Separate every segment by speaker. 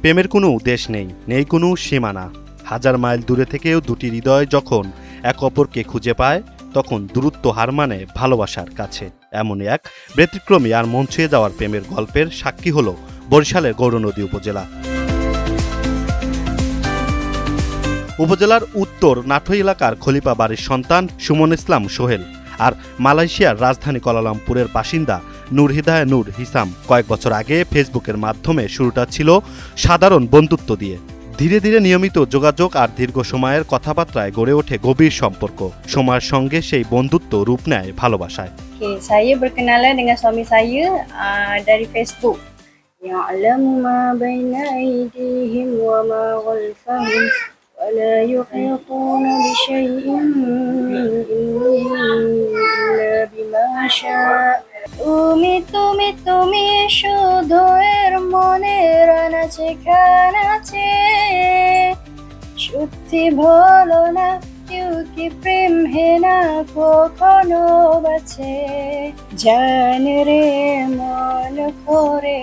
Speaker 1: প্রেমের কোনো দেশ নেই, নেই কোনো সীমানা। হাজার মাইল দূরে থেকেও দুটি হৃদয় যখন এক অপরকে খুঁজে পায়, তখন দূরত্ব হার মানে ভালোবাসার কাছে। এমনই এক ব্যতিক্রমী আর মন ছুঁয়ে যাওয়ার প্রেমের গল্পের সাক্ষী হলো বরিশালের গৌরনদী উপজেলা। উপজেলার উত্তর নাটোই এলাকার খলিপা বাড়ির সন্তান সুমন ইসলাম সোহেল আর মালয়েশিয়ার রাজধানী কুয়ালালামপুরের বাসিন্দা নূর হিদায়া নূর হিসাম কয়েক বছর আগে ফেসবুকের মাধ্যমে শুরুটা ছিল সাধারণ বন্ধুত্ব দিয়ে। ধীরে ধীরে নিয়মিত যোগাযোগ আর দীর্ঘ সময়ের কথাবার্তায় গড়ে ওঠে গভীর সম্পর্ক। সময়ের সঙ্গে সেই বন্ধুত্ব রূপ নেয় ভালোবাসায়।
Speaker 2: Saya berkenalan dengan suami saya dari Facebook. Ya'lamu ma baina aydihim wa ma khalfahum wa la yuhituna bi shay'in min ilmihi illa bima sha'a. তুমি শুধু এর মনের আনাচে কানাচে, সত্যি ভালো না কেউ কি প্রেম হেনা কখনো বাঁচে, জান রে মন করে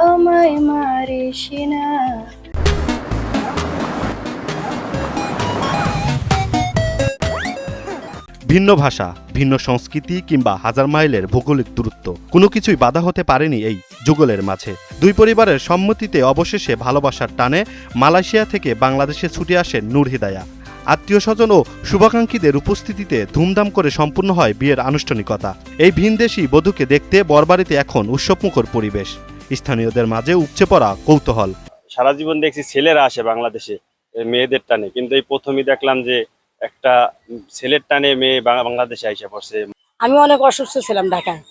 Speaker 2: আমায় মারিস না।
Speaker 1: ভিন্ন ভাষা, ভিন্ন সংস্কৃতি কিংবা হাজার মাইলের ভৌগোলিক দূরত্ব কোনো কিছুই বাধা হতে পারেনি এই যুগলের মাঝে। দুই পরিবারের সম্মতিতে অবশেষে ভালোবাসার টানে মালয়েশিয়া থেকে বাংলাদেশে ছুটে আসেন নূর হিদায়া। আত্মীয় স্বজন ও শুভাকাঙ্ক্ষীদের উপস্থিতিতে ধুমধাম করে সম্পূর্ণ হয় বিয়ের আনুষ্ঠানিকতা। এই ভিনদেশী বধূকে দেখতে বরবাড়িতে এখন উৎসবমুখর পরিবেশ। স্থানীয়দের মাঝে উপচে পড়া কৌতূহল।
Speaker 3: সারা জীবন দেখছি ছেলেরা আসে বাংলাদেশে মেয়েদের টানে, কিন্তু এই প্রথমই দেখলাম যে একটা ছেলের টানে মেয়ে বাংলাদেশে আইসা পড়ছে।
Speaker 4: আমি অনেক অসুস্থ ছিলাম ঢাকায়,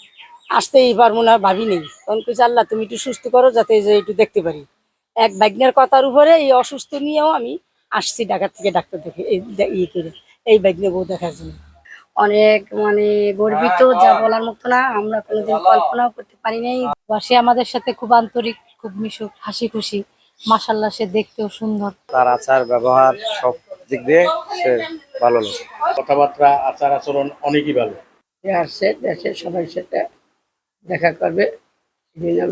Speaker 4: আসতেই পারবো না ভাবি নেই, তখন কিছু আল্লাহ তুমি একটু সুস্থ করো যাতে যে একটু দেখতে পারি। এক ভাগ্নের কথার উপরে এই অসুস্থ নিয়েও আমি আসছি ঢাকা থেকে ডাক্তার দেখে এই ভাগ্নে বউ দেখার জন্য।
Speaker 2: অনেক গর্বিত, যা বলার মতো না, আমরা কোনোদিন কল্পনাও করতে পারি নাই।
Speaker 5: সে আমাদের সাথে খুব আন্তরিক, খুব মিশুক, হাসি খুশি, মাশাআল্লাহ সে দেখতেও সুন্দর।
Speaker 3: তার আচার ব্যবহার সব দিক দিয়ে সে ভালো লাগে, কথাবার্তা আচার আচরণ অনেকই ভালো।
Speaker 4: আসছে দেশের সবাই সাথে দেখা করবে,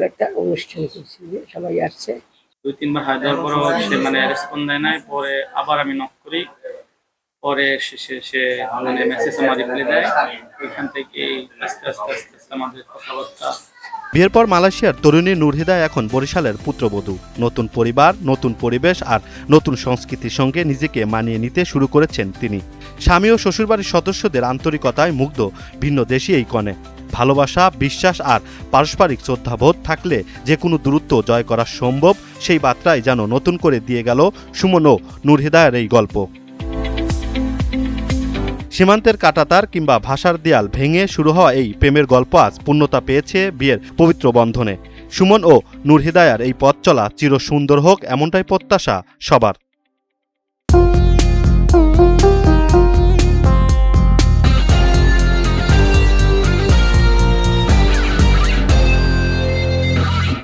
Speaker 4: একটা অনুষ্ঠান করছি, সবাই আসছে।
Speaker 6: 2-3 বার হাত দেওয়ার পরও সে রেসপন্স দেয় নাই। পরে আবার আমি নক করি, পরে সে মেসেজ আমার রিপ্লাই দেয়। ওইখান থেকে আস্তে আস্তে আমাদের কথাবার্তা।
Speaker 1: বিয়ের পর মালয়েশিয়ার তরুণী নূর হিদায়া এখন বরিশালের পুত্রবধূ। নতুন পরিবার, নতুন পরিবেশ আর নতুন সংস্কৃতির সঙ্গে নিজেকে মানিয়ে নিতে শুরু করেছেন তিনি। স্বামী ও শ্বশুরবাড়ির সদস্যদের আন্তরিকতায় মুগ্ধ ভিন্ন দেশি এই কনে। ভালোবাসা, বিশ্বাস আর পারস্পরিক শ্রদ্ধাবোধ থাকলে যে কোনো দূরত্ব জয় করা সম্ভব, সেই বার্তাই যেন নতুন করে দিয়ে গেল সুমন ও নূর হিদায়ার এই গল্প। সীমান্তের কাঁটাতার কিংবা ভাষার দেয়াল ভেঙে শুরু হওয়া এই প্রেমের গল্প আজ পূর্ণতা পেয়েছে বিয়ের পবিত্র বন্ধনে। সুমন ও নূর হিদায়ার এই পথ চলা চির সুন্দর হোক, এমনটাই প্রত্যাশা সবার।